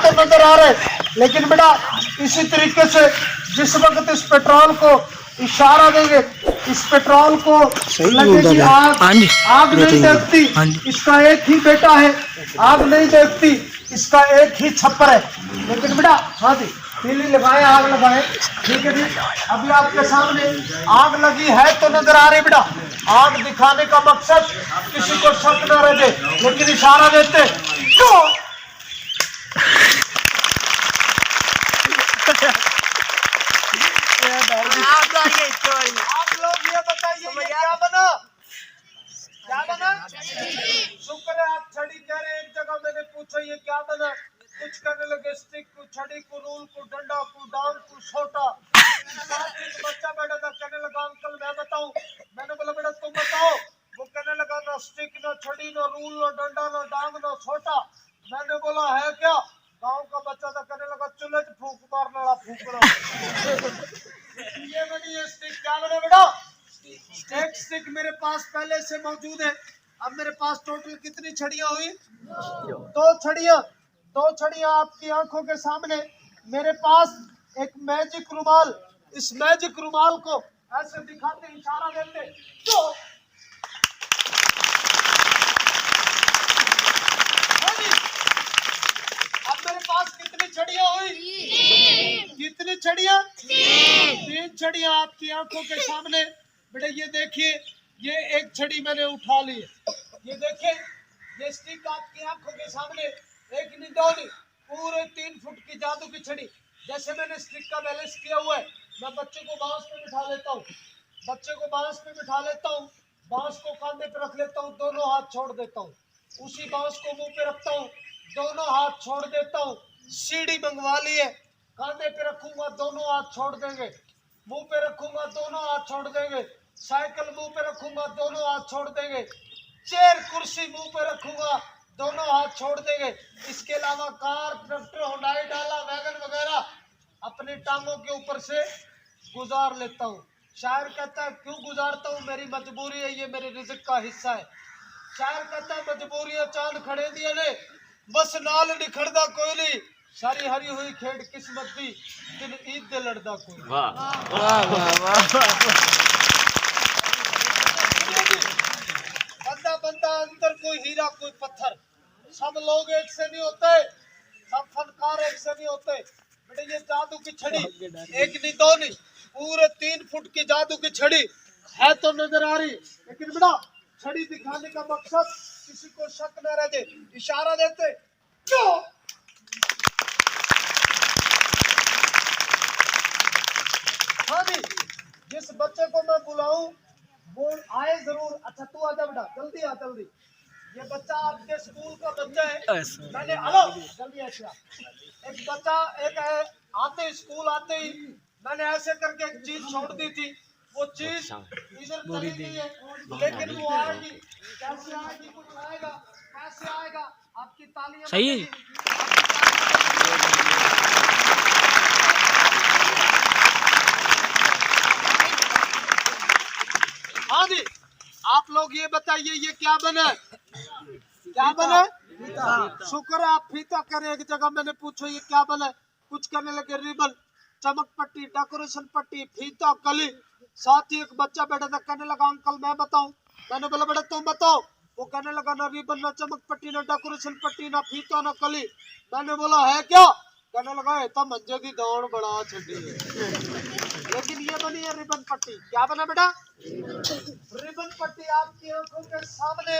तो नजर आ रहे, लेकिन बेटा इसी तरीके से जिस वक्त इस पेट्रोल को इशारा देंगे, इस पेट्रोल को लगेगी आग, आग नहीं देखती, इसका एक ही बेटा है, आग नहीं देखती, इसका एक ही छप्पर है। लेकिन बेटा हाँ जी, तीली लगाए, आग लगाए, ठीक है जी। अभी आपके सामने आग लगी है तो नजर आ रही बेटा, आग दिखाने का मकसद किसी को शक न रहे, लेकिन इशारा देते तो आप लोग ये बताइए ये क्या बना, क्या बना? शुक्र है आप छड़ी कह रहे, एक जगह मैंने पूछा ये क्या बना, कुछ करने लगे स्टिक को, छड़ी को, रूल को, डंडा को, डांग को, छोटा बच्चा बैठा था, कहने लगा अंकल मैं बताऊं। मैंने बोला बेटा तुम बताओ। वो कहने लगा ना स्टिक, ना छड़ी, ना रूल, ना डंडा, ना डांग, ना छोटा। मैंने बोला है क्या? गांव का बच्चा था, कहने लगा चूल्हे फूंक मारने वाला फूंकना। ये बनी है स्टिक। क्या बना बेटा? एक स्टिक मेरे पास पहले से मौजूद है। अब मेरे पास टोटल कितनी छड़ियां हुई? दो छड़ियां आपकी आंखों के सामने। मेरे पास एक मैजिक रुमाल, इस मैजिक रुमाल को ऐसे दिखाते, इशारा देते तो अब मेरे पास कितनी छड़ियां हुई? कितनी छड़ियां? 3 छड़ियां आपकी आंखों के सामने। बेटा ये देखिए, ये एक छड़ी मैंने उठा ली है, ये देखिए, ये स्टिक आपकी आंखों के सामने, एक नहीं दो नहीं, पूरे 3 फुट की जादू की छड़ी। जैसे मैंने स्टिक का बैलेंस किया हुआ है, मैं बच्चे को बांस पे बिठा लेता हूँ, बच्चे को बांस पे बिठा लेता हूँ, बांस को कांधे पे रख लेता हूँ, दोनों हाथ छोड़ देता हूँ, उसी बांस को मुंह पे रखता हूँ, दोनों हाथ छोड़ देता हूँ। सीढ़ी मंगवा ली है, कांधे पे रखूंगा, दोनों हाथ छोड़ देंगे, मुंह पे रखूंगा, दोनों हाथ छोड़ देंगे, साइकिल मुंह पे रखूंगा, दोनों हाथ छोड़ देंगे, चेयर कुर्सी मुंह पे रखूंगा, दोनों हाथ छोड़ देंगे। इसके अलावा कार, ट्रैक्टर, हुंडई, डाला, वैगन वगैरह अपनी टांगों के ऊपर से गुजार लेता हूँ। शायर कहता है क्यों गुजारता हूँ? मेरी मजबूरी है, ये मेरे रिज़्क का हिस्सा है। शायर कहता है मजबूरी है चांद खड़े दिए ने, बस नाल निखड़दा कोई नहीं, सारी हरी हुई खेड़ किस्मत दी, दिन ईद दे लड़दा कोई। बंदा बंदा अंदर कोई हीरा कोई पत्थर, सब लोग एक से नहीं होते, सब फनकार एक से नहीं होते। बेटे ये जादू की छड़ी, एक नहीं दो नहीं, पूरे 3 फुट की जादू की छड़ी है तो नजर आ रही, लेकिन बेटा छड़ी दिखाने का मकसद किसी को शक न रह जाए, इशारा देते क्यों? हाँ जी, जिस बच्चे को मैं बुलाऊं वो आए जरूर। अच्छा तू आजा बेटा, जल्दी आ जल्दी। ये बच्चा आपके स्कूल का बच्चा है। मैंने हेलो जल्दी ऐसे एक बच्चा एक है, आते स्कूल आते ही मैंने ऐसे करके एक चीज छोड़ दी थी, वो चीज इधर चली गई है, लेकिन वो आएगी, कैसे आएगी? कुछ आएगा, कैसे आएगा? आपकी तालियां सही है। हाँ जी, आप लोग ये बताइए ये क्या बना? क्या बना? शुक्र है आप फीता करें। एक जगह मैंने पूछो ये क्या बना, कुछ करने लगे रिबन, चमक पट्टी, डेकोरेशन पट्टी, फीता, कली। साथ ही एक बच्चा बैठा था, कहने लगा अंकल मैं बताऊं। मैंने बोला बेटा तुम बताओ। वो कहने लगा ना रिबन, ना चमक पट्टी, ना डेकोरेशन पट्टी, ना फीता, ना कली। मैंने बोला है क्या? कहने लगा ये तो मंजे की दौड़ बड़ा छड़ी है। लेकिन ये बनी है रिबन पट्टी। क्या बना बेटा? रिबन पट्टी आपकी आंखों के सामने।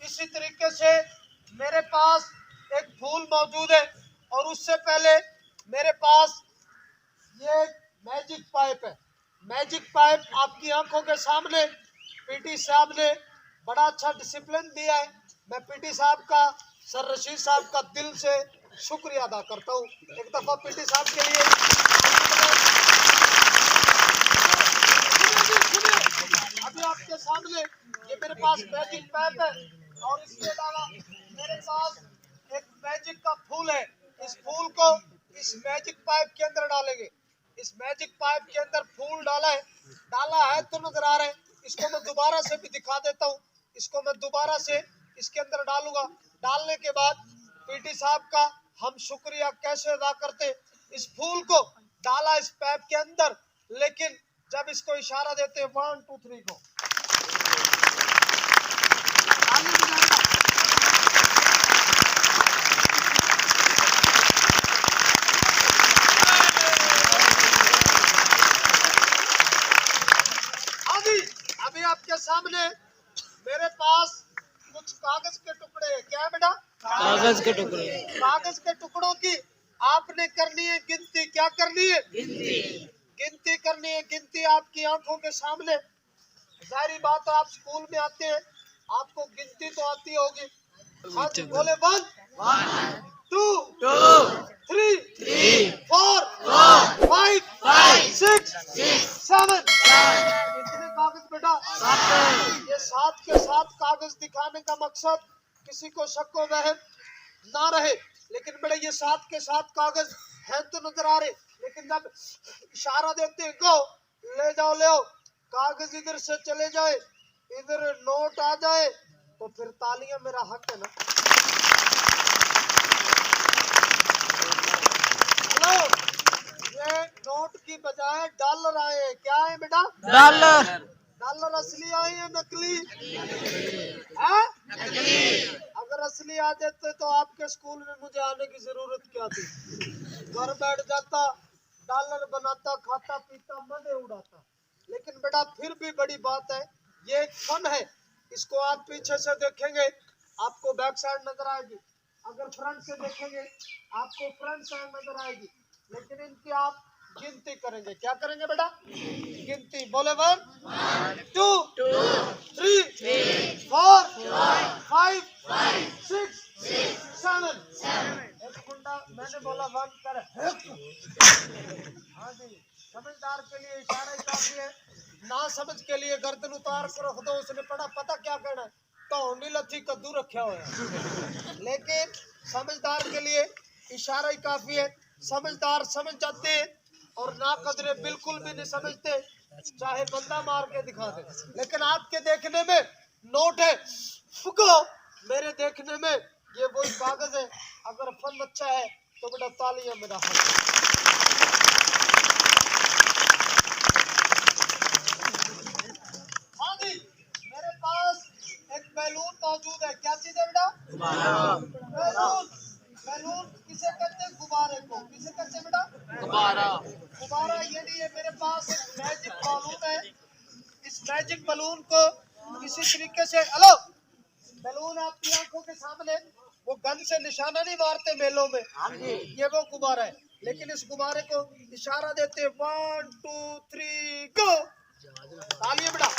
इसी तरीके से मेरे पास एक फूल मौजूद है, और उससे पहले मेरे पास ये मैजिक पाइप है। मैजिक पाइप आपकी आंखों के सामने। पीटी साहब ने बड़ा अच्छा डिसिप्लिन दिया है। मैं पीटी साहब का, सर रशीद साहब का दिल से शुक्रिया अदा करता हूँ। एक दफा पीटी साहब के लिए। अभी आपके सामने ये मेरे पास मैजिक पाइप है, और इसके अलावा मेरे पास एक मैजिक का फूल है। इस फूल को इस मैजिक पाइप के अंदर डालेंगे। इस मैजिक पाइप के अंदर फूल डाला है तो नजर आ रहा है। इसको मैं दोबारा से भी दिखा देता हूँ। इसको मैं दोबारा से इसके अंदर डालूंगा। डालने के बाद पीटी साहब का हम शुक्रिया कैसे अदा करते। इस फूल को डाला इस पैप के अंदर, लेकिन जब इसको इशारा देते 1 2 3 को, अभी आपके सामने मेरे पास कुछ कागज के टुकड़े हैं। क्या है बेटा? कागज के टुकड़े। कागज के टुकड़ों की आपने करनी है गिनती। क्या करनी है? गिनती करनी है। गिनती आपकी आंखों के सामने। जाहिर बात है, आप स्कूल में आते हैं, आपको गिनती तो आती होगी। हाँ जी, बोले 1 2 3 4 5 6 7। कितने कागज बेटा? 7। ये 7 के 7 कागज दिखाने का मकसद किसी को शक व वहम ना रहे। लेकिन बेटा ये 7 के 7 कागज हैं तो नजर आ रहे, लेकिन जब इशारा देते हैं गो, ले जाओ ले आओ, कागज इधर से चले जाए, इधर नोट आ जाए, तो फिर तालियां मेरा हक है ना। हेलो, ये नोट की बजाय डॉलर आए। क्या है बेटा? डॉलर। डॉलर असली आए या नकली? है? अगर असली आ जाते तो आपके स्कूल में मुझे आने की जरूरत क्या थी? घर बैठ जाता, डॉलर बनाता, खाता पीता, मजे उड़ाता। लेकिन बेटा फिर भी बड़ी बात है, ये एक फन है। इसको आप पीछे से देखेंगे आपको बैक साइड नजर आएगी, अगर फ्रंट से देखेंगे आपको फ्रंट साइड नजर आएगी। लेकिन इनकी आप गिनती करेंगे। क्या करेंगे बेटा? गिनती। बोले 1 2 3 4 5 6 7। एक मुंडा मैंने बोला 1 कर। हाँ जी, समझदार के लिए इशारा ही काफी है, ना समझ के लिए गर्दन उतार कर रख दो। उसने पढ़ा पता क्या कहना है, तो लथी कद्दू रखा हुआ है। लेकिन समझदार के लिए इशारा ही काफी है। समझदार समझ जाते हैं और ना कदरे बिल्कुल भी नहीं समझते, चाहे बंदा मार के दिखा दे। लेकिन आपके देखने में नोट है, फुको मेरे देखने में ये वही कागज है। अगर फन अच्छा है तो बेटा तालियां मेरा हाथ। हाँ जी, मेरे पास एक बैलून मौजूद है। क्या चीज है बेटा? बैलून। बैलून किसे कहते हैं? गुब्बारे को। किसे कहते हैं बेटा? गुब्बारा। गुब्बारा ये नहीं है, मेरे पास एक मैजिक बलून है। इस मैजिक बलून को किसी तरीके से, हेलो, बैलून आपकी आंखों के सामने, वो गन से निशाना नहीं मारते मेलों में, ये वो गुब्बारा है। लेकिन इस गुब्बारे को इशारा देते 1 2 3 गो, तालियां बेटा।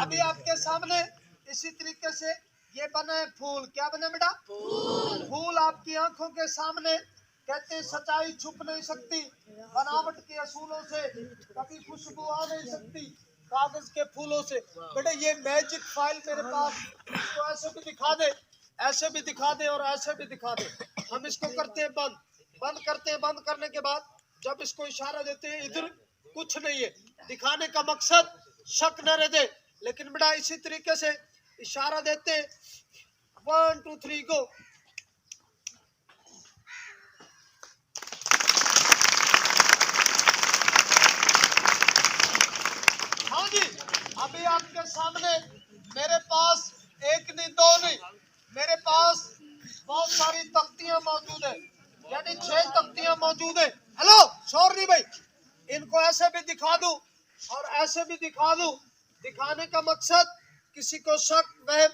अभी आपके सामने इसी तरीके से ये बना है फूल। क्या बना बेटा? फूल। फूल आपकी आंखों के सामने। कहते हैं सच्चाई छुप नहीं सकती, बनावट के असूलों से कभी खुशबू आ नहीं सकती, कागज के फूलों से। बेटा ये मैजिक फाइल मेरे पास, इसको ऐसे भी दिखा दे, ऐसे भी दिखा दे और ऐसे भी दिखा दे। हम इसको करते हैं बंद, बंद करते हैं। बंद करने के बाद जब इसको इशारा देते हैं, इधर कुछ नहीं है, दिखाने का मकसद शक न रह दे। लेकिन बेटा इसी तरीके से इशारा देते 1 2 3 गो। हाँ जी, अभी आपके सामने मेरे पास एक नहीं दो नहीं, मेरे पास बहुत सारी तख्तियां मौजूद है, यानी 6 तख्तियां मौजूद है। हेलो, शोर नहीं भाई, इनको ऐसे भी दिखा दूं और ऐसे भी दिखा दूं। दिखाने का मकसद किसी को शक व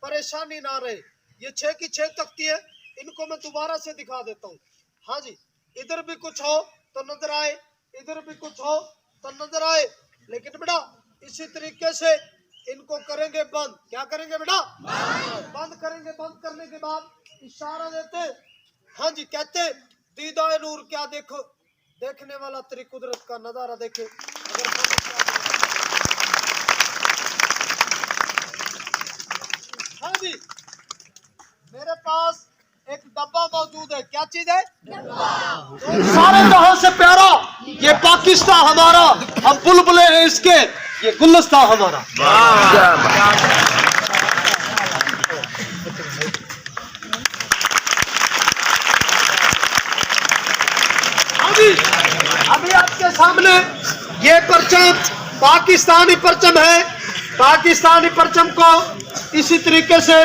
परेशानी ना रहे। ये 6 की 6 तख्ती है, इनको मैं दोबारा से दिखा देता हूँ। हाँ जी, इधर भी कुछ हो तो नजर आए, इधर भी कुछ हो तो नजर आए। लेकिन बेटा इसी तरीके से इनको करेंगे बंद। क्या करेंगे बेटा? बंद करेंगे। बंद करने के बाद इशारा देते, हाँ जी, कहते दीदाए नूर। क्या देखो, देखने वाला तेरी कुदरत का नजारा देखे। अगर हाँ जी, मेरे पास एक डब्बा मौजूद है। क्या चीज है? सारे जहां से प्यारा ये पाकिस्तान हमारा, हम बुलबुले हैं इसके, ये गुलिस्तान हमारा। आपके सामने ये परचम पाकिस्तानी परचम है। पाकिस्तानी परचम को इसी तरीके से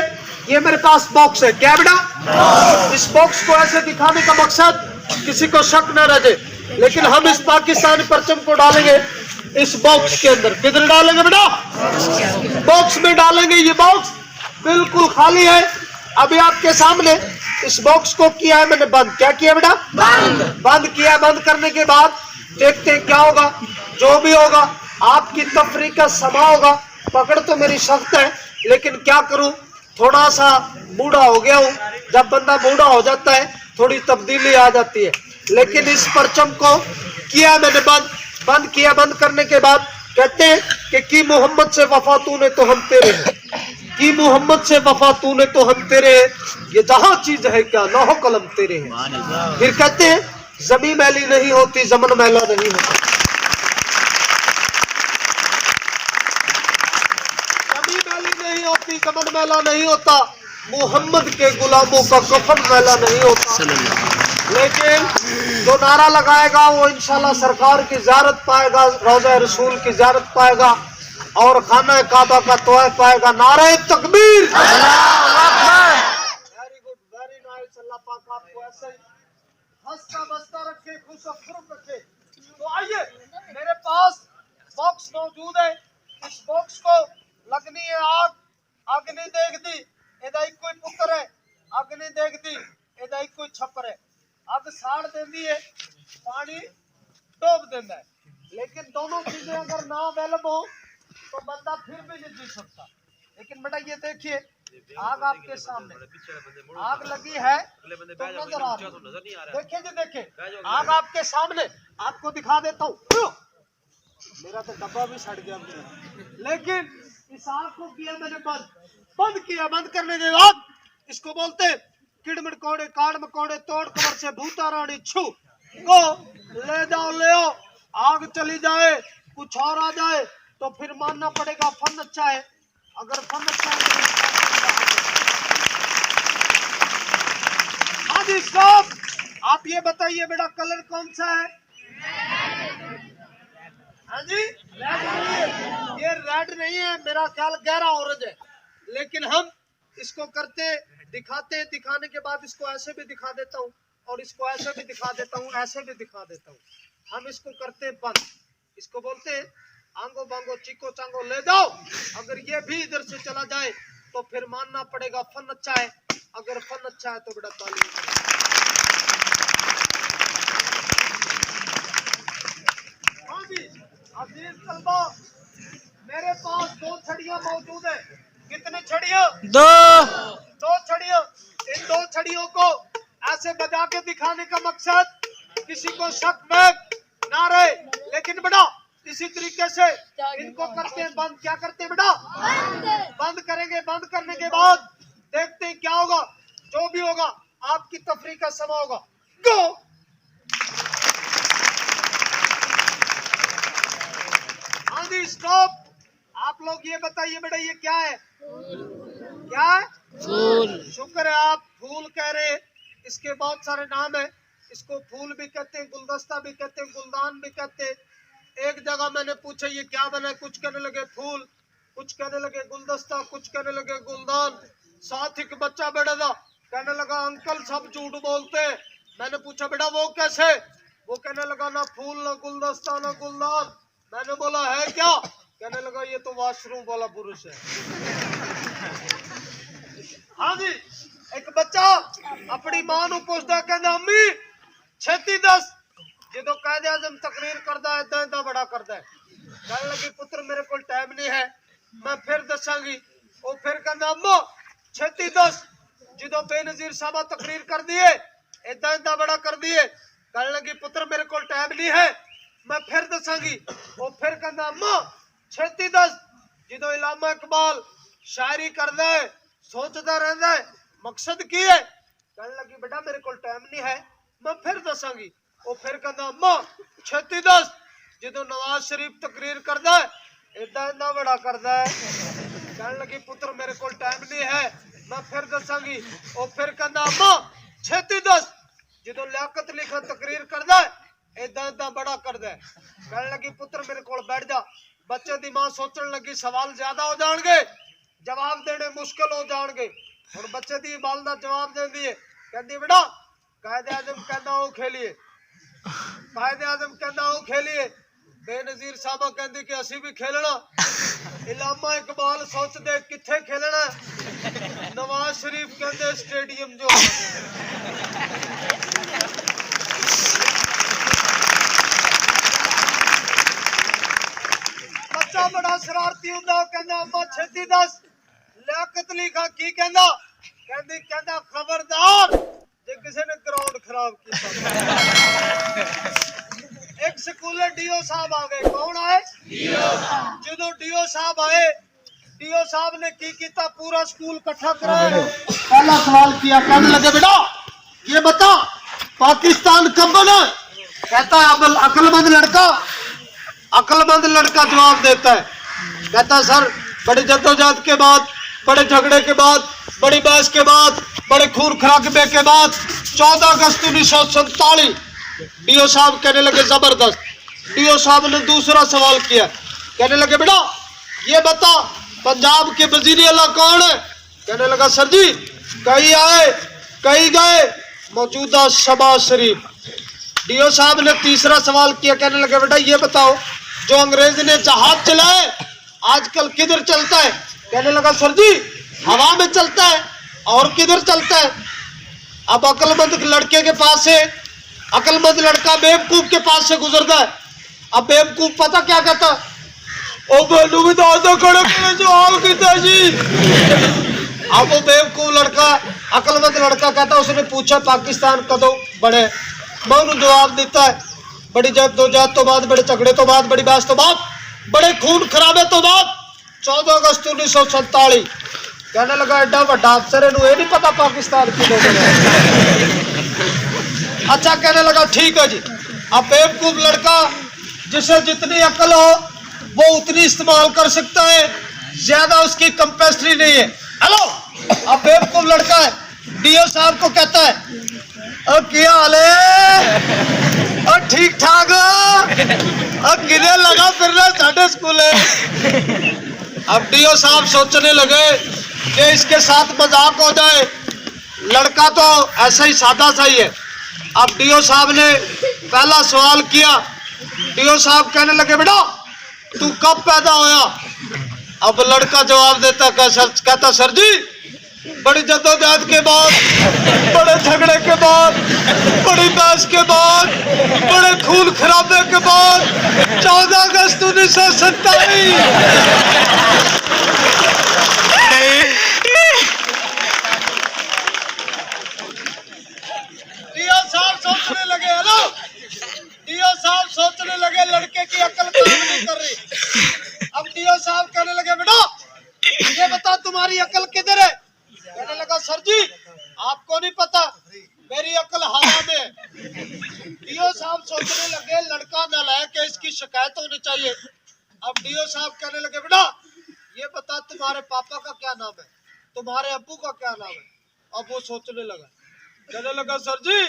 ये मेरे पास बॉक्स है। क्या बेटा? इस बॉक्स को ऐसे दिखाने का मकसद किसी को शक न रहे, लेकिन हम इस पाकिस्तानी परचम को डालेंगे इस बॉक्स के अंदर। किधर डालेंगे बेटा? बॉक्स में डालेंगे। ये बॉक्स बिल्कुल खाली है। अभी आपके सामने इस बॉक्स को किया है मैंने बंद। क्या किया बेटा? बंद किया। बंद करने के बाद देखते हैं क्या होगा। जो भी होगा आपकी तफरीक का समा होगा। पकड़ तो मेरी सख्त है, लेकिन क्या करूं, थोड़ा सा बूढ़ा हो गया हूं। जब बंदा बूढ़ा हो जाता है थोड़ी तब्दीली आ जाती है। लेकिन इस परचम को किया मैंने बंद। बंद किया। बंद करने के बाद कहते हैं कि की मोहम्मद से वफा तूने तो हम तेरे हैं, की मोहम्मद से वफा तूने तो हम तेरे हैं, ये जहां चीज है क्या लौह कलम तेरे हैं। फिर कहते हैं जमीन मैली नहीं होती, जमन मैला नहीं होता। जमीन मैली नहीं होती, जमन मैला नहीं होता। मोहम्मद के गुलामों का कफन मैला नहीं होता। लेकिन जो नारा लगाएगा वो इंशाल्लाह सरकार की ज़ियारत पाएगा, रोज़ा रसूल की ज़ियारत पाएगा और खाना काबा का तोहफ़ा पाएगा। नारे तकबीर। Very good, very nice. अल्लाह पाक आपको ऐसे ही हंसता बसता रखे, खुश और खुश रखे। तो आइए, मेरे पास बॉक्स मौजूद है। इस बॉक्स को लगनी है आग। आग नहीं देखती एदा कोई पुत्र है, अग नहीं देखती एदा कोई छप्पर है। अग साड़ देती है, पानी डोब देता है। लेकिन दोनों चीजें अगर ना अवेलेबल हो तो बंदा फिर भी नहीं जी सकता। लेकिन बेटा ये देखिए, आग आपके सामने, आग लगी है तो नजर आ रही है। देखिए जी, देखिए आग आपके सामने। आपको दिखा देता हूँ। मेरा तो डब्बा भी सड़ गया मेरा। लेकिन इस आग को किया मैंने बंद। बंद किया। बंद करने के बाद इसको बोलते हैं किड़ मकोड़े काड़ मकोड़े तोड़ कमर से भूता रानी छू को ले जाओ, ले आओ। आग चली जाए, कुछ और आ जाए तो फिर मानना पड़ेगा फन अच्छा है। अगर फन अच्छा है हाँ जी स्टॉप। आप ये बताइए बेटा कलर कौन सा है? हाँ जी, ये रेड नहीं है, मेरा ख्याल गहरा ऑरेंज है। लेकिन हम इसको करते दिखाते, दिखाने के बाद इसको ऐसे भी दिखा देता हूँ और इसको ऐसे भी दिखा देता हूँ, ऐसे भी दिखा देता हूँ। हम इसको करते बंद। इसको बोलते हैं आंगो बांगो चीको चांगो ले जाओ। अगर ये भी इधर से चला जाए तो फिर मानना पड़ेगा फन अच्छा है। अगर फन अच्छा है तो बेटा ताली। हाँ जी अजीज तलबा, मेरे पास 2 छड़ियां मौजूद है। कितनी छड़ियां? 2 छड़ियों। इन 2 छड़ियों को ऐसे बजा के दिखाने का मकसद किसी को शक में ना रहे। लेकिन बेटा इसी तरीके से इनको करते हैं बंद। क्या करते हैं बेटा? बंद करेंगे। बंद करने के बाद देखते हैं क्या होगा। जो भी होगा आपकी तफरीक का समा होगा। गो। हाँ जी स्टॉप। आप लोग ये बताइए बेटा ये क्या है? क्या है? फूल। शुक्र है आप फूल कह रहे। इसके बहुत सारे नाम है। इसको फूल भी कहते हैं, गुलदस्ता भी कहते हैं, गुलदान भी कहते हैं। एक जगह मैंने पूछा ये क्या बना, कुछ कहने लगे फूल, कुछ कहने लगे गुलदस्ता, कुछ कहने लगे गुलदान। साथ ही बच्चा बैठा था, कहने लगा अंकल सब झूठ बोलते हैं। मैंने पूछा बेटा वो कैसे? वो कहने लगा ना फूल ना गुलदस्ता ना गुलदान। मैंने बोला है क्या? कहने लगा ये तो वॉशरूम वाला पुरुष है। हाँ जी, एक बच्चा अपनी मां नू पूछता, कहता अम्मी छेती दस जो कायदे आजम तकरीर करता है इदा बड़ा करता है। कहने लगी पुत्र मेरे को टाइम नहीं है, मैं फिर दसांगी। वो फिर कहता अम्मा छेती दस जो बेनजीर साहब तकरीर कर दिए इदा इदा बड़ा कर दिए। कहने लगी पुत्र मेरे को टाइम नहीं है, मैं फिर दसांगी। वो फिर कहता अम्मा छेती दस जो इलामा इकबाल शायरी करता है सोचता रहता है मकसद की है। कहने लगी बेटा मेरे को टाइम नहीं है, मैं फिर दसांगी। वो फिर कहता अम्मा छेती दस जो नवाज शरीफ तकरीर करता है इदा इदा बड़ा करता है। कहने लगी पुत्र मेरे को टाइम नहीं है, मैं फिर दसांगी। वो फिर कहता अम्मा छेती दस जो लियाकत अली खान तकरीर करता है इदा इदा बड़ा कर दे। कहने लगी पुत्र मेरे को बैठ जा। बच्चे दी मां सोचने लगी सवाल ज्यादा हो जाएंगे, जवाब देने मुश्किल हो जाएंगे। और बच्चे दी वालदा जवाब दे दिए, कहती बेटा कायदे आजम कहना हो खेलिए, कायदे आजम कहना हो खेलिए। बेनजीर साहबा कहती कि असी भी खेलना। इलामा इकबाल सोच दे किथे खेलना। नवाज शरीफ कहते स्टेडियम जो। बच्चा बड़ा शरारती हुंदा, कहंदा अम्मा छेती दस लियाकत अली खां की कहंदा। कहंदी कहंदा खबरदार जे किसी ने ग्राउंड खराब किया। एक स्कूल डीओ साहब आ गए। कौन आए? जो डीओ साहब आए, डीओ साहब ने की किया, पूरा स्कूल इकट्ठा कराया। पहला सवाल किया, कहने लगे बेटा ये बता पाकिस्तान कब बना? कहता है अक्लमंद लड़का। अक्लमंद लड़का जवाब देता है, कहता सर बड़ी जद्दोजहद के बाद, बड़े झगड़े के बाद, बड़ी बहस के बाद, बड़े खून खराबे के बाद 14 अगस्त 1947। डीओ साहब कहने लगे जबरदस्त। डीओ साहब ने दूसरा सवाल किया, कहने लगे बेटा ये बता पंजाब के वजीर आला कौन है? कहने लगा सर जी कई आए कई गए, मौजूदा शहबाज शरीफ। डीओ साहब ने तीसरा सवाल किया, कहने लगे बेटा ये बताओ जो अंग्रेज ने जहाज चलाए आजकल किधर चलता है? कहने लगा सर जी हवा में चलता है। और किधर चलता है? अब अक्लमंद लड़के के पास से, अक्लमंद लड़का बेवकूफ के पास से गुजरता है। अब बेवकूफ पता क्या कहता? ओ बेलू भी तो खड़े जी। अब वो बेवकूफ लड़का अक्लमंद लड़का कहता, उसने पूछा पाकिस्तान कदों बने? मैं उन्हें जवाब देता है बड़ी जद्दोजहद तो बाद, बड़े झगड़े तो बाद, बड़ी बहस तो बाद, बड़े खून खराबे तो बाद 14 अगस्त 1947। कहने लगा एडा बड़ा अफसर इन्हू ये नहीं पता पाकिस्तान की। अच्छा कहने लगा ठीक है जी। अब बेवकूफ लड़का जिसे जितनी अकल हो वो उतनी इस्तेमाल कर सकता है, ज्यादा उसकी कैपेसिटी नहीं है। हेलो अब बेवकूफ लड़का है, डीओ साहब को कहता है क्या हाल है? और ठीक ठाक और किधर लगा फिरना साढ़े स्कूल है। अब डीओ साहब सोचने लगे कि इसके साथ मजाक हो जाए, लड़का तो ऐसा ही सादा सा ही है। अब डीओ साहब ने पहला सवाल किया। डीओ साहब कहने लगे बेटा तू कब पैदा होया? अब लड़का जवाब देता, कहता सर जी बड़ी जद्दोजहद के बाद, बड़े झगड़े के बाद, बड़ी बहस के बाद, बड़े खून खराबे के बाद 14 अगस्त 1947। डीओ साहब सोचने लगे, हेलो डीओ साहब सोचने लगे लड़के की अकल काम नहीं कर रही। अब डीओ साहब कहने लगे बेटा ये बता तुम्हारी अकल किधर है? कहने लगा सर जी आपको नहीं पता मेरी अकल हवा में है। डीओ साहब सोचने लगे लड़का नालायक है, इसकी शिकायत होनी चाहिए। अब डीओ साहब कहने लगे बेटा ये बता तुम्हारे पापा का क्या नाम है, तुम्हारे अब्बू का क्या नाम है? अब वो सोचने लगा, कहने लगा सर जी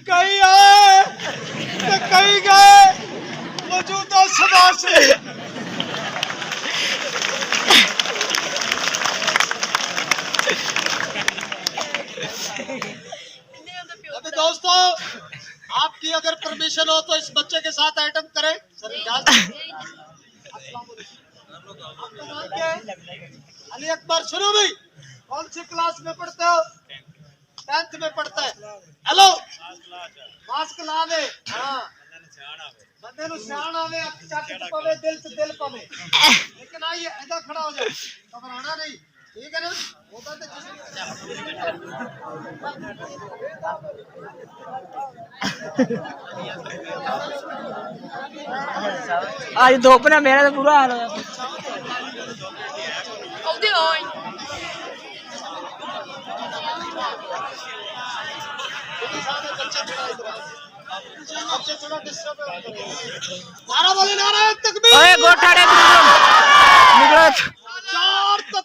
कहीं आए तो कहीं गए, मौजूदा शहबाज शरीफ। अभी दोस्तों आपकी अगर परमिशन हो तो इस बच्चे के साथ आइटम करें। सर अली अकबर सुनो भाई, कौन सी क्लास में पढ़ते हो? 10th में पढ़ता है। हेलो मास्क ला दे। हाँ बंदे नु सियाण आवे, चट पवे, दिल से दिल पवे। लेकिन आइए इधर खड़ा हो जाओ, घबराना नहीं, ठीक है ना? होता तो आज धूप ना मेरा तो बुरा हाल हो गया। ओए गोठा रे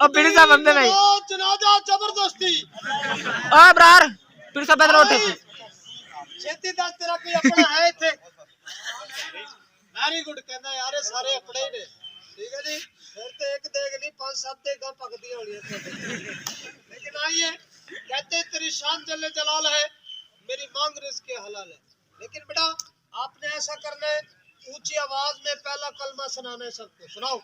अब पीड़ी सा बंदे नहीं जनाजा जबरदस्ती। ओ ब्रार पीड़ी सा बंदे उठे छेती दस तेरा कोई अपना है इथे? वेरी गुड कहना यार सारे अपने ही ने ठीक है जी फिर तो एक देख नहीं 5-7 देगा पकती होनी है लेकिन आइए कहते तेरी शान जल्ले जलाल है मेरी मांग रिज़्क़ हलाल है लेकिन बेटा आपने ऐसा करना है ऊंची आवाज में पहला कलमा सुनाना है सबको सुनाओ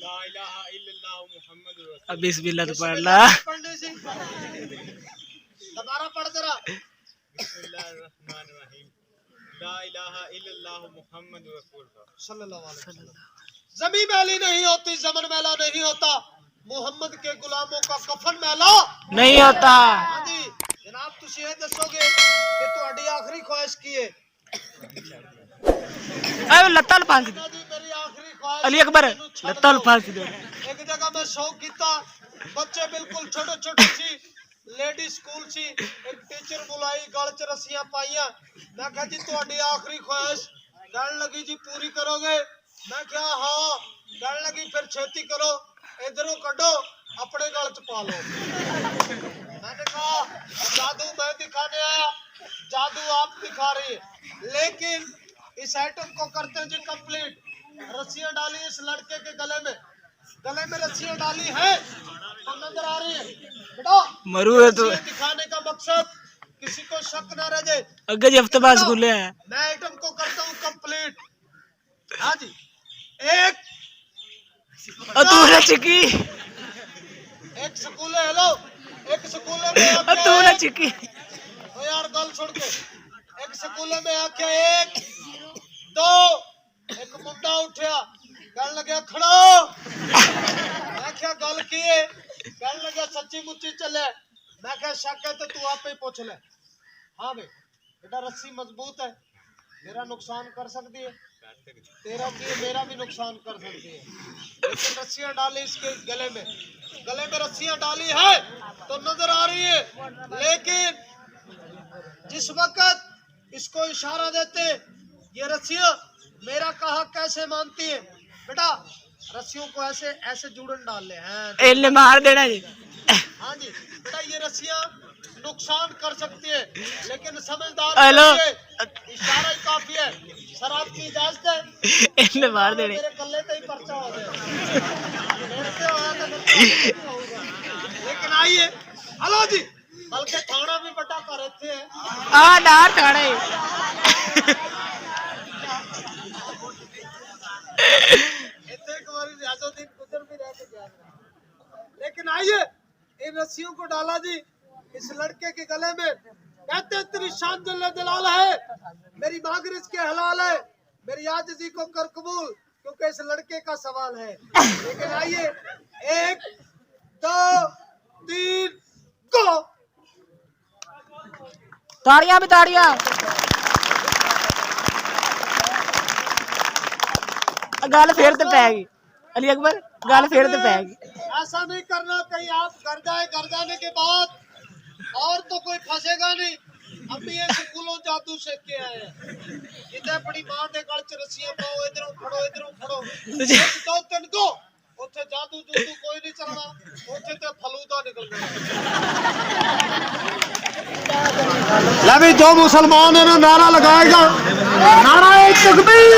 ला इलाहा इल्लल्लाह मुहम्मद रसूलुल्लाह अब बिस्मिल्लाह तो पढ़ ला पढ़ने से दोबारा पढ़ जरा बिस्मिल्लाहिर्रहमानिर्रहीम ला इलाहा इल्लल्लाह मुहम्मद रसूलुल्लाह सल्लल्लाहु अलैहि वसल्लम ज़मीन मैली नहीं होती ज़मन मैला नहीं होता मोहम्मद के गुलामों का कफन मैला नहीं होता। हाँ जी जनाब तुसी ये दसोगे कि तुम्हारी आखिरी ख्वाहिश की है अरे लत्ता फांसी दे जी मेरी आखिरी ख्वाहिश अली अकबर लत्ता फांसी दे एक जगह मैं शौक किया बच्चे बिल्कुल छोटे छोटे सी लेडी स्कूल सी एक टीचर बुलाई गल च रस्सियां पाइया मैं कहा जी तुम्हारी आखिरी ख्वाहिश कहने लगी जी पूरी करोगे मैं क्या हाँ कहने लगी फिर छेती करो इधरों कड्डो अपने गल च पा लो मैंने कहा जादू मैं दिखाने आया जादू आप दिखा रही है लेकिन इस आइटम को करते हैं जी कंप्लीट रस्सियां डाली इस लड़के के गले में रस्सियां डाली है तो नजर आ रही है बेटा मरू है तो दिखाने का मकसद किसी को शक ना रह जाए अगे जी हफ्ते बाद स्कूल है मैं आइटम को करता हूँ कंप्लीट हाँ जी एक तू ना चिकी एक स्कूल है हेलो एक स्कूल में तू ना चिकी ओ यार गल सुन के एक स्कूल में आके एक दो एक मुंडा उठा कहने लगे खड़ो मैं क्या गल की है कहने लगे सच्ची मुच्ची चले मैं क्या शक है तो तू आप ही पूछ ले हाँ भाई बेटा रस्सी मजबूत है मेरा नुकसान कर सकती है तेरा भी मेरा भी नुकसान कर सकती है लेकिन रस्सियां डाली इसके गले में रस्सियां डाली है तो नजर आ रही है लेकिन जिस वक्त इसको इशारा देते ये रस्सियां मेरा कहा कैसे मानती है बेटा रस्सियों को ऐसे ऐसे जुड़न डाल ले हैं इन्हें मार देना जी हाँ जी बेटा ये रस्सियां नुकसान कर सकती है लेकिन समझदार हेलो इशारा ही काफी है शराब की इजाजत है इन्हें मार देने मेरे कल्ले तो ही पर्चा हो गया मेरे से होया तो होगा लेकिन आइए हेलो जी बल्कि थाना भी बड़ा कर रहे थे हाँ डार थाने लेकिन आइए इन रस्सियों को डाला जी इस लड़के के गले में कहते तेरी शान जल्ले जलाल है मेरी मांग रिज़्क़ हलाल है मेरी आजिज़ी को कर कबूल क्योंकि इस लड़के का सवाल है लेकिन आइए 1 2 3 गो ताड़ियां भी ताड़ियां गल फिर तो पैगी अली अकबर गल फिर तो पैगी ऐसा नहीं करना कहीं आप घर जाने के बाद और तो कोई फंसेगा नहीं अभी ये स्कूलों जादू सीख के आए हैं इधर बड़ी मां दे गल च रस्सियां पाओ इधरों फड़ो 1 2 3 गो उथे जादू जूदू कोई नहीं चलना उथे तो फलूदा निकलना ले भी जो मुसलमान है ना नारा लगाएगा नारा तकबीर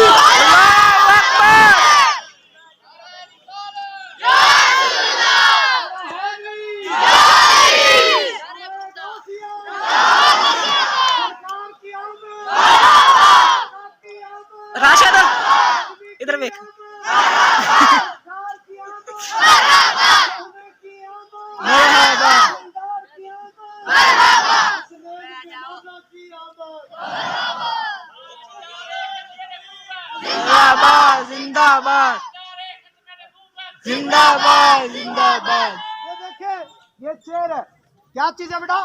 राशद इधर देख जिंदाबाद जिंदाबाद जिंदाबाद ये देखिए ये चेयर है क्या चीज है बेटा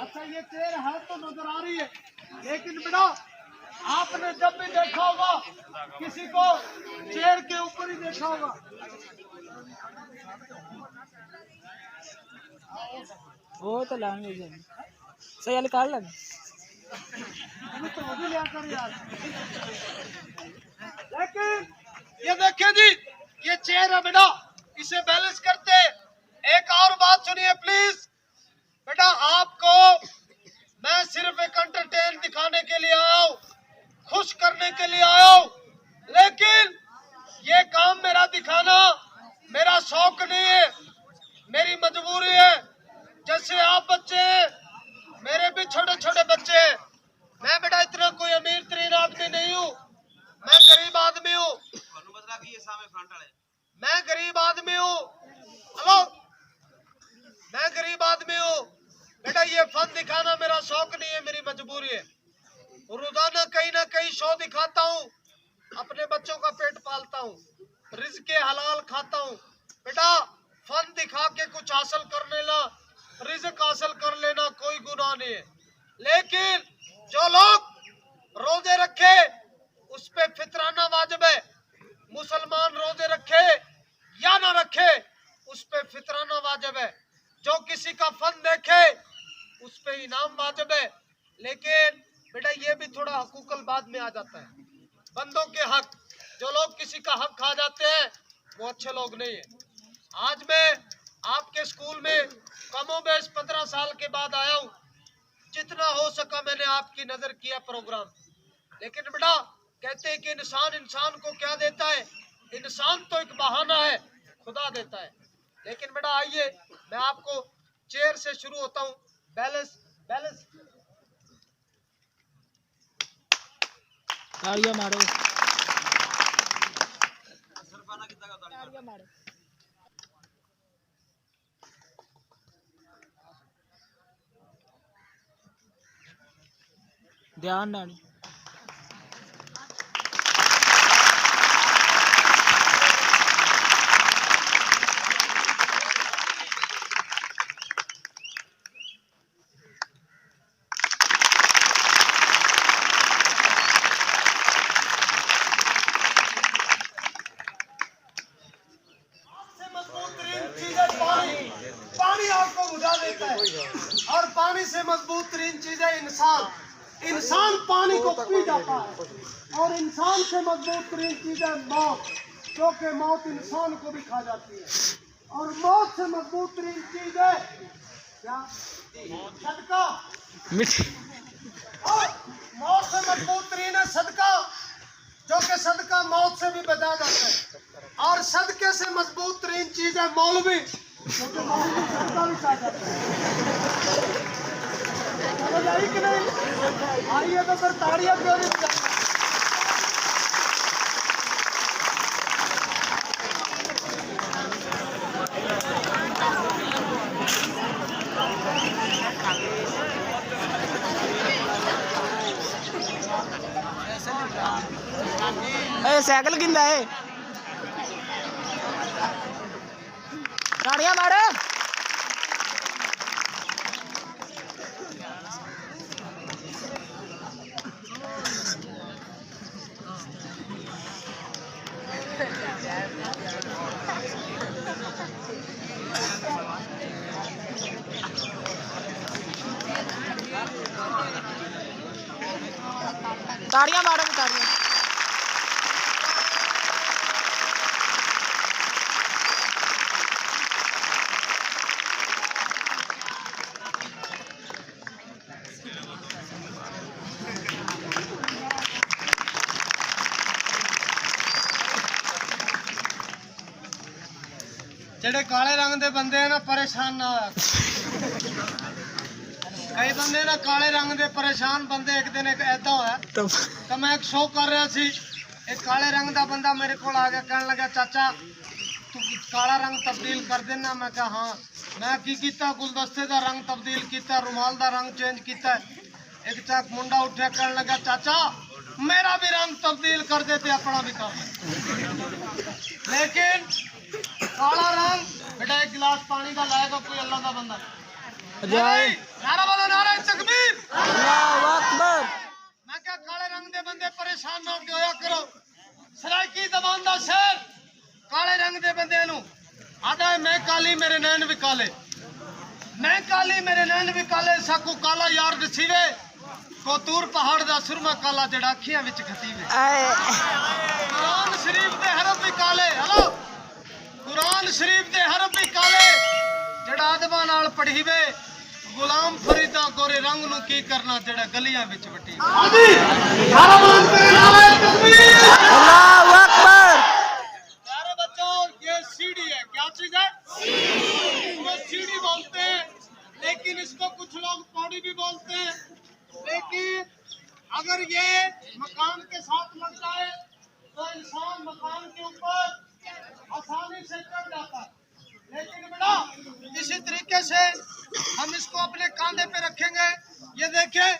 अच्छा ये चेयर है तो नजर आ रही है लेकिन बेटा आपने जब भी देखा होगा किसी को चेयर के ऊपर ही देखा होगा वो तो लैंग्वेज है सही वाले काट लग तो मुझे लिया कर यार लेकिन ये देखिए जी ये चेयर है बेटा इसे बैलेंस करते एक और बात सुनिए प्लीज बेटा आपको मैं सिर्फ एक एंटरटेन दिखाने के लिए आया हूँ, खुश करने के लिए आया हूँ, लेकिन ये काम मेरा दिखाना मेरा शौक नहीं है, मेरी मजबूरी है। जैसे आप बच्चे हैं, मेरे भी छोटे छोटे बच्चे हैं। मैं बेटा इतना कोई अमीर तरीन आदमी नहीं हूँ, मैं गरीब आदमी हूँ। मैं गरीब आदमी हूँ। हेलो, मैं गरीब आदमी हूँ बेटा। ये फन दिखाना मेरा शौक नहीं है, मेरी मजबूरी है। रोजाना कहीं ना कहीं शो दिखाता हूँ, अपने बच्चों का पेट पालता हूँ, रिज़्क़ हलाल खाता हूँ। बेटा फन दिखा के कुछ हासिल कर लेना, रिज़्क़ हासिल कर लेना कोई गुनाह नहीं है, लेकिन जो लोग रोजे रखे उस पे फितराना वाजिब है। मुसलमान रोजे रखे या ना रखे उस पे फितराना वाजिब है। जो किसी का फन देखे उस पे इनाम वाजिब है। लेकिन बेटा ये भी थोड़ा हकूकल बाद में आ जाता है, बंदों के हक। जो लोग किसी का हक खा जाते हैं वो अच्छे लोग नहीं है। आज मैं आपके स्कूल में कमोबेश 15 साल के बाद आया हूँ। जितना हो सका मैंने आपकी नजर किया प्रोग्राम। लेकिन बेटा कहते हैं कि इंसान इंसान को क्या देता है? इंसान तो एक बहाना है, खुदा देता है। लेकिन बेटा आइए मैं आपको चेयर से शुरू होता हूँ। बैलेंस बैलेंस तालियां मारो, तालियां मारो। ध्यान नाल पानी आपको बुझा देता है, और पानी से मजबूत तरीन चीज है इंसान। इंसान पानी को पी जाता है, और इंसान से मजबूत तरीन चीज है मौत, क्योंकि मौत इंसान को भी खा जाती है। और मौत से मजबूत तरीन चीज है क्या? सदका। और मौत से मजबूत तरीन है सदका, जो कि सदका मौत से भी बचा जाता है। और सदके से मजबूत तरीन चीज है मौलवी, क्योंकि मौलवी सदका भी खा जाता है। समझ आई कि नहीं? आइए तो फिर ताड़ियां क्यों नहीं बजाते? साइकिल किंदा है? ताड़ियां मारो। ताड़ियां मारो, ताड़ियां। जेडे काले रंग दे बंदे है ना परेशान ना होया। कई बंदे ना काले रंग दे परेशान बंदे। एक दिन एक ऐदा होया तो मैं एक शो कर रहा सी, एक काले रंग दा बंदा मेरे को आ गया, कहने लगा चाचा तू काला रंग तब्दील कर देना। मैं कहा हाँ। मैं की कीता? गुलदस्ते दा रंग तब्दील किया, रुमाल दा रंग चेंज किया। एक चाक मुंडा उठा, कहने लगा चाचा मेरा भी रंग तब्दील कर देते, अपना भी कर। लेकिन काला रंग बेटा एक गिलास पानी का लाएगा कोई अल्लाह का बंदा? नहीं। नारा वाला नारा तकबीर, अल्लाहु अकबर। मैं क्या काले रंग दे बंदे परेशान ना होया करो। सराइकी जबान दा शेर काले रंग दे बंदे नु आदा है मैं काली मेरे नैन भी काले, मैं काली मेरे नैन भी काले। साकू काला यार दसीवे कोतूर पहाड़ दा सुरमा काला जड़ा अखियां विच खतीवे। कुरान शरीफ दे हरफ भी काले। हेलो, कुरान शरीफ दे हरफ भी काले जड़ा आदमां नाल पढ़ीवे गुलाम फरीदा गोरे रंग नु की करना जेड़ा गलियां विच वटी। अल्लाहू अकबर। प्यारे बच्चों, ये सीढ़ी है। क्या चीज है? इसको सीढ़ी बोलते हैं, लेकिन इसको कुछ लोग पौड़ी भी बोलते हैं। लेकिन अगर ये मकान के साथ लग जाए तो इंसान मकान के ऊपर आसानी से चढ़ जाता है। लेकिन बेटा इसी तरीके से हम इसको अपने कांधे पे रखेंगे। ये देखें,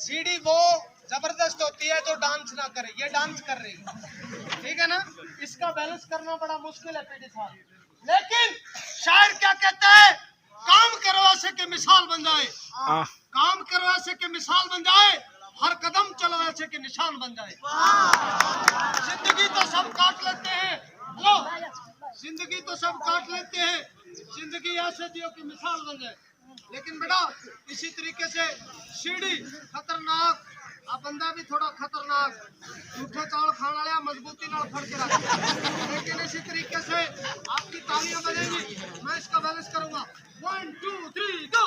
सीढ़ी वो जबरदस्त होती है जो डांस ना करे। ये डांस कर रही है, ठीक है ना? इसका बैलेंस करना बड़ा मुश्किल है पेटे साहब। लेकिन शायर क्या कहते हैं? काम करो ऐसे के मिसाल बन जाए, काम करो ऐसे के मिसाल बन जाए, हर कदम चलो ऐसे के निशान बन जाए। जिंदगी तो सब काट लेते हैं, लो जिंदगी तो सब काट लेते हैं, जिंदगी ऐसे दियो कि मिसाल बन जाए। लेकिन बेटा इसी तरीके से सीढ़ी खतरनाक, आ बंदा भी थोड़ा खतरनाक, झूठे चावल खाने वाले मजबूती नाल फड़ के रख। लेकिन इसी तरीके से आपकी तालियां बजेंगी, मैं इसका बैलेंस करूंगा। 1 2 3 गो।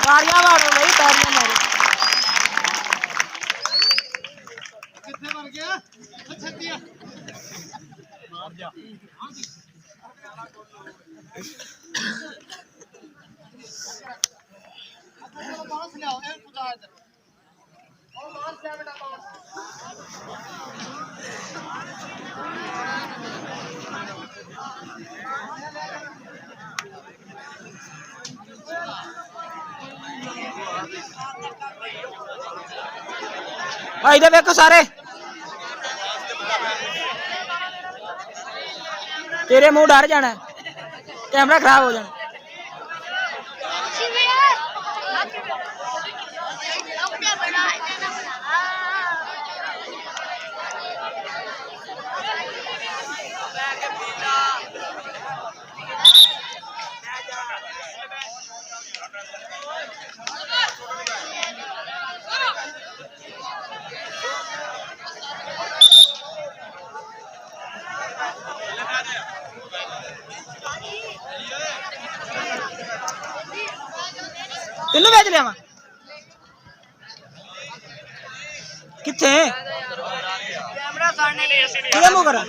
तालियां मारो भाई, तालियां मारो। कितने बन गया? अच्छा दिया। चलो बांस ले आओ, एक खुदा इधर। और बांस ले बेटा, बांस। इधर देखो सारे, तेरे मुंह डर जाना, कैमरा खराब हो जाना। तेनू बेच लिया किथे मुंह करा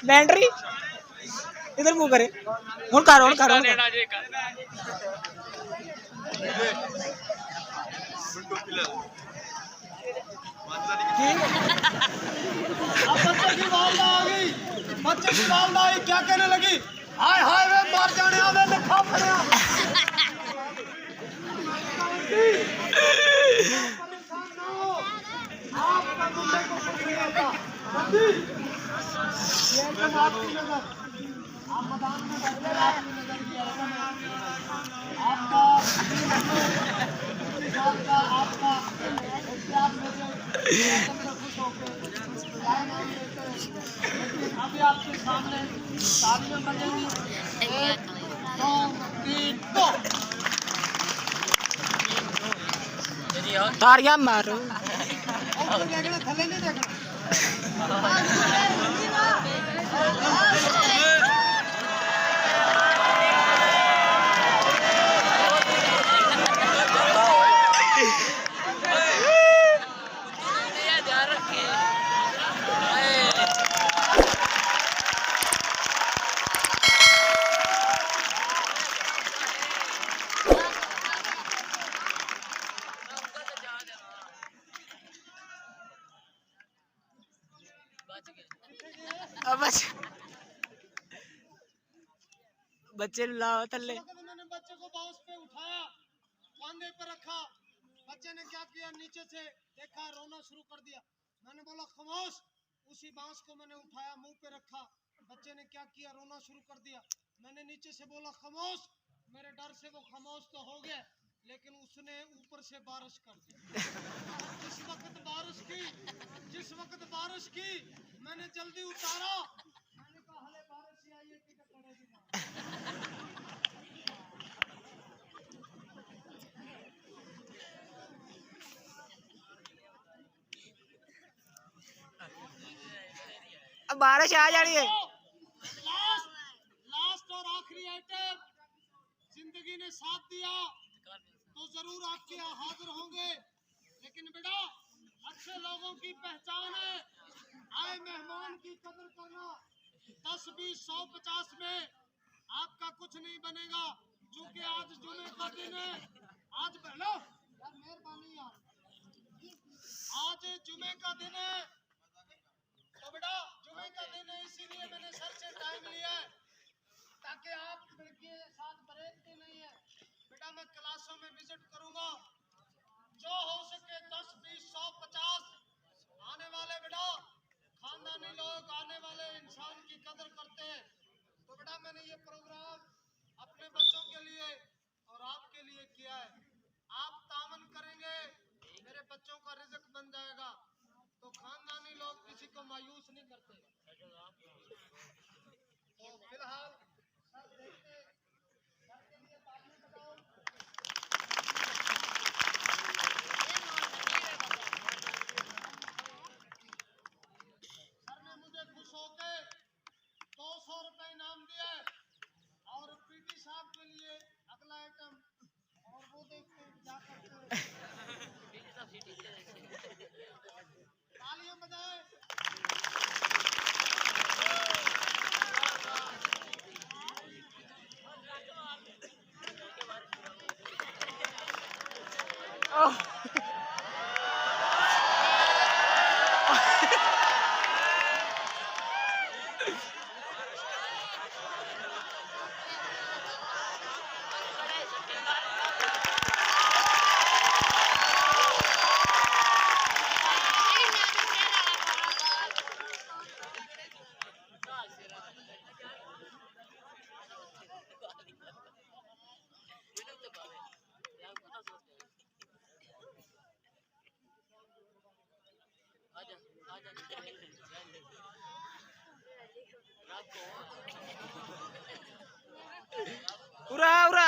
बैटरी इधर मुंह करे हुन कर बच्चे की वालदा आ गई, बच्चे की वालदा आई, क्या कहने लगी? हाय हाय वे मर जाने आवे लिखा पड़िया। परेशान ना हो, आपका मुंडे को पकड़िएगा। जल्दी ये एकदम आपकी नजर, आप मैदान में बैठे, आपकी नजर की आपका आपका इतिहास में से खुश होकर अभी आपके सामने तालियां बजेंगी। 1 2 3 गो। तालियां मारो। ऊपर देखना, थल्ले नहीं देखना। बच्चे लाओ थल्ले। उन्होंने बच्चे को बांस पे उठाया, कांधे पे रखा, बच्चे बच्चे ने क्या किया, नीचे से देखा, रोना शुरू कर दिया। मैंने बोला खामोश। उसी बांस को मैंने उठाया, मुंह पे रखा। बच्चे ने क्या किया, रोना शुरू कर दिया। मैंने नीचे से बोला खामोश। मेरे डर से वो खामोश तो हो गया, लेकिन उसने ऊपर से बारिश कर दी। जिस वक्त बारिश की मैंने जल्दी उतारा। मैंने कहा हले बारिश ही आई है कि पड़ेगी ना। अब बारिश आ जानी है। लास्ट और आखिरी आइटम, जिंदगी ने साथ दिया तो जरूर आपके यहाँ हाजिर होंगे, लेकिन बेटा अच्छे लोगों की पहचान है आए मेहमान की कदर करना। 10, 20, 100, 50 में आपका कुछ नहीं बनेगा, क्योंकि आज जुमे का दिन है। आज हेलो यार, मेहरबानी यार, आज जुमे का दिन है। तो बेटा जुमे का दिन है, इसीलिए मैंने सर से टाइम लिया है, ताकि आप लड़के साथ बरेतते नहीं है। बेटा मैं क्लासों में विजिट करूंगा, जो हो सके 10, 20, 100, 50 आने वाले बेटा खानदानी लोग, आने वाले इंसान की कदर करते हैं। तो बेटा मैंने ये प्रोग्राम अपने बच्चों के लिए और आपके लिए किया है। आप तामन करेंगे, मेरे बच्चों का रिज़्क बन जाएगा। तो खानदानी लोग किसी को मायूस नहीं करते। तो फिलहाल सर देखते, सर के लिए तालियां बजाओ। सर ने मुझे खुश होके 200 रुपए इनाम दिया है, और पीटी साहब के लिए अगला आइटम, और वो देखते हैं क्या करते हैं। तालियां बजाए। उरा उरा